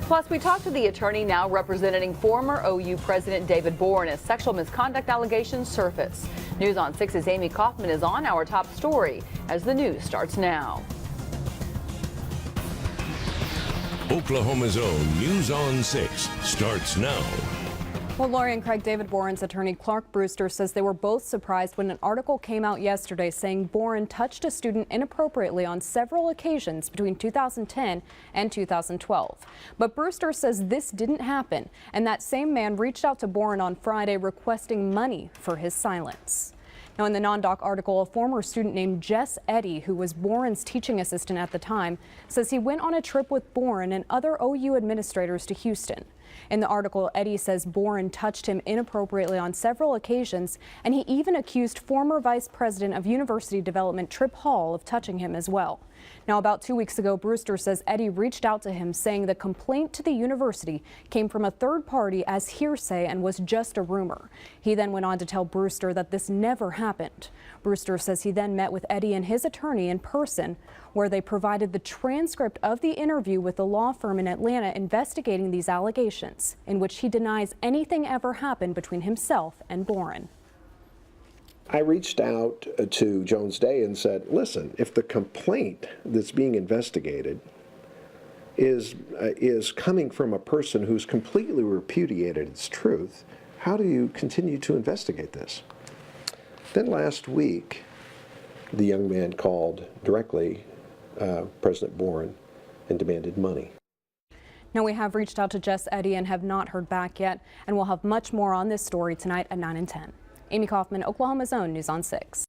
Plus, we talked to the attorney now representing former OU President David Boren as sexual misconduct allegations surface. News on 6's Amy Kaufman is on our top story as the news starts now. Oklahoma's own News on 6 starts now. Well, Lori and Craig, David Boren's attorney Clark Brewster says they were both surprised when an article came out yesterday saying Boren touched a student inappropriately on several occasions between 2010 and 2012. But Brewster says this didn't happen, and that same man reached out to Boren on Friday requesting money for his silence. Now, in the non-doc article, a former student named Jess Eddy, who was Boren's teaching assistant at the time, says he went on a trip with Boren and other OU administrators to Houston. In the article, Eddy says Boren touched him inappropriately on several occasions, and he even accused former Vice President of University Development Trip Hall of touching him as well. Now, about 2 weeks ago, Brewster says Eddy reached out to him saying the complaint to the university came from a third party as hearsay and was just a rumor. He then went on to tell Brewster that this never happened. Brewster says he then met with Eddy and his attorney in person, where they provided the transcript of the interview with the law firm in Atlanta investigating these allegations, in which he denies anything ever happened between himself and Boren. I reached out to Jones Day and said, listen, if the complaint that's being investigated is coming from a person who's completely repudiated its truth, how do you continue to investigate this? Then last week, the young man called directly President Boren and demanded money. Now, we have reached out to Jess Eddy and have not heard back yet, and we'll have much more on this story tonight at 9 and 10. Amy Kaufman, Oklahoma's own News on 6.